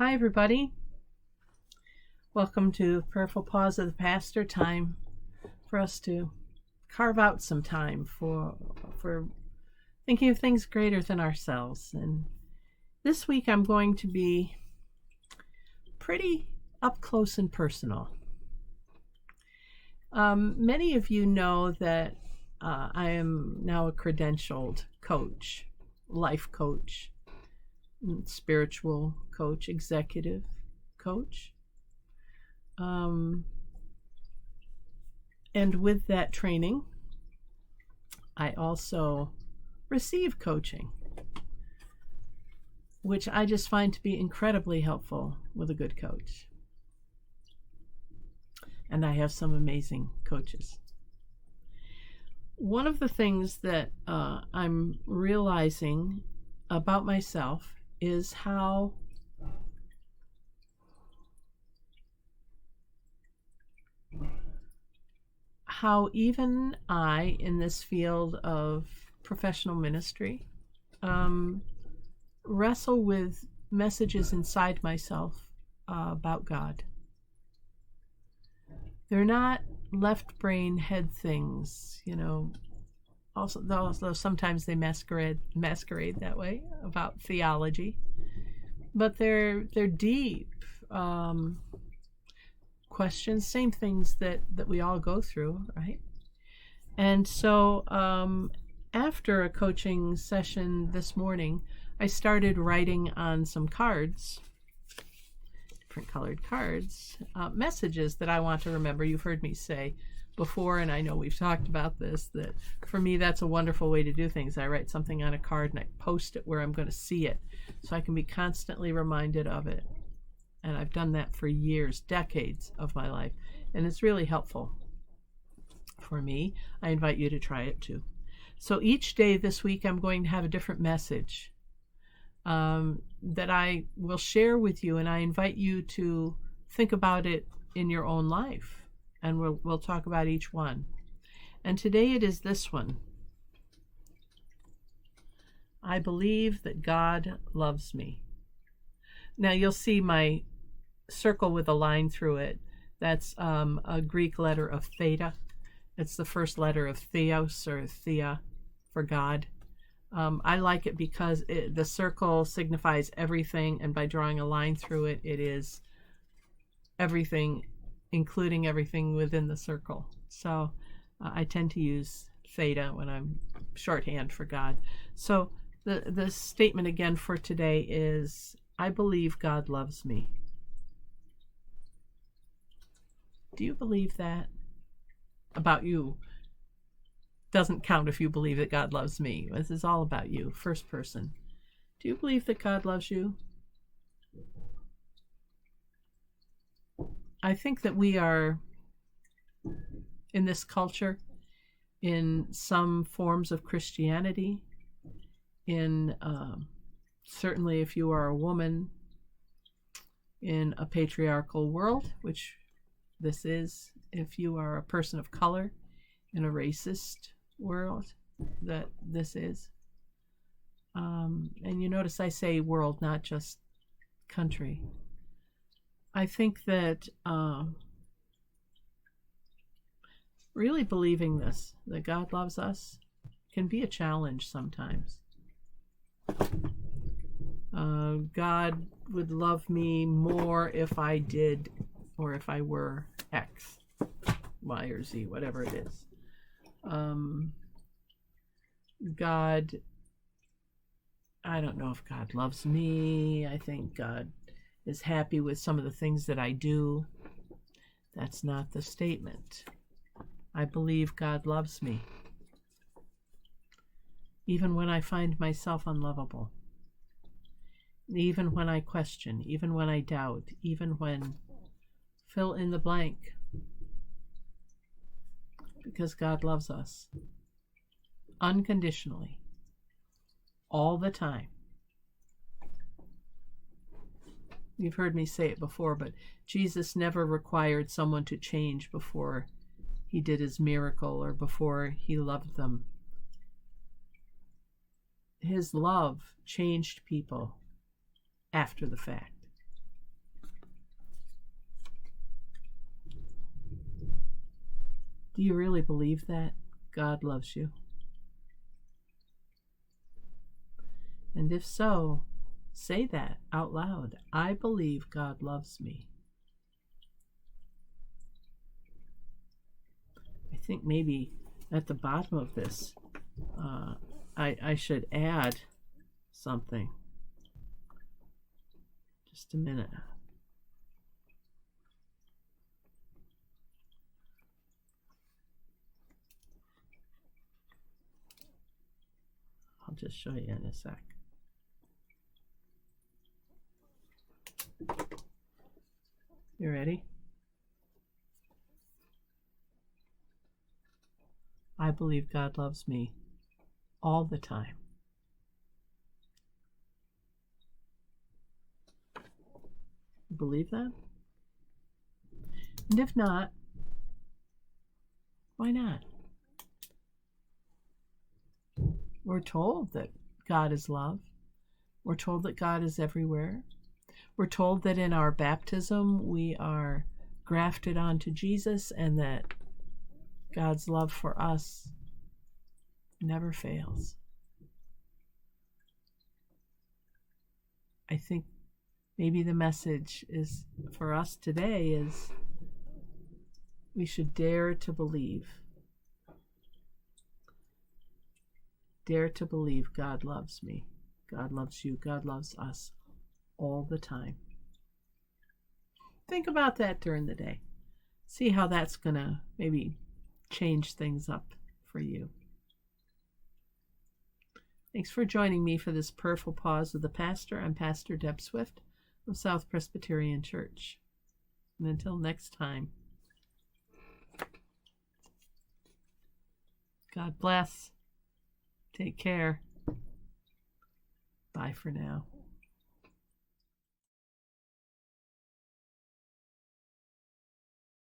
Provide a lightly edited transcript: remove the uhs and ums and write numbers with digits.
Hi, everybody. Welcome to Prayerful Pause of the Pastor, time for us to carve out some time for thinking of things greater than ourselves. And this week I'm going to be pretty up close and personal. Many of you know that I am now a credentialed coach, life coach, spiritual coach, executive coach. And with that training, I also receive coaching, which I just find to be incredibly helpful with a good coach. And I have some amazing coaches. One of the things that I'm realizing about myself is how even I, in this field of professional ministry, wrestle with messages inside myself about God. They're not left brain head things, also though sometimes they masquerade that way about theology, but they're deep questions, same things that we all go through, right? And so after a coaching session this morning, I started writing on some cards, different colored cards, messages that I want to remember. You've heard me say before, and I know we've talked about this, that for me that's a wonderful way to do things. I write something on a card and I post it where I'm going to see it so I can be constantly reminded of it. And I've done that for years, decades of my life, and it's really helpful for me. I invite you to try it too. So each day this week I'm going to have a different message that I will share with you, and I invite you to think about it in your own life, and we'll talk about each one. And today it is this one. I believe that God loves me. Now you'll see my circle with a line through it. That's a Greek letter of theta. It's the first letter of theos, or thea, for God. I like it because the circle signifies everything, and by drawing a line through it, it is everything, including everything within the circle. So I tend to use theta when I'm shorthand for God. So the statement again for today is, I believe God loves me. Do you believe that about you? Doesn't count if you believe that God loves me. This is all about you, first person. Do you believe that God loves you? I think that we are, in this culture, in some forms of Christianity, in certainly if you are a woman in a patriarchal world, which this is, if you are a person of color in a racist world, that this is. And you notice I say world, not just country. I think that really believing this, that God loves us, can be a challenge sometimes. God would love me more if I did, or if I were X, Y, or Z, whatever it is. God, I don't know if God loves me. I think God is happy with some of the things that I do. That's not the statement. I believe God loves me, even when I find myself unlovable, even when I question, even when I doubt, even when fill in the blank, because God loves us unconditionally, all the time. You've heard me say it before, but Jesus never required someone to change before he did his miracle or before he loved them. His love changed people after the fact. Do you really believe that God loves you? And if so, say that out loud. I believe God loves me. I think maybe at the bottom of this, I should add something. Just a minute. I'll just show you in a sec. You ready? I believe God loves me all the time. You believe that? And if not, why not? We're told that God is love. We're told that God is everywhere. We're told that in our baptism we are grafted onto Jesus and that God's love for us never fails. I think maybe the message is for us today is we should dare to believe. Dare to believe God loves me. God loves you. God loves us all the time. Think about that during the day. See how that's going to maybe change things up for you. Thanks for joining me for this prayerful pause of the pastor. I'm Pastor Deb Swift of South Presbyterian Church. And until next time, God bless. Take care. Bye for now.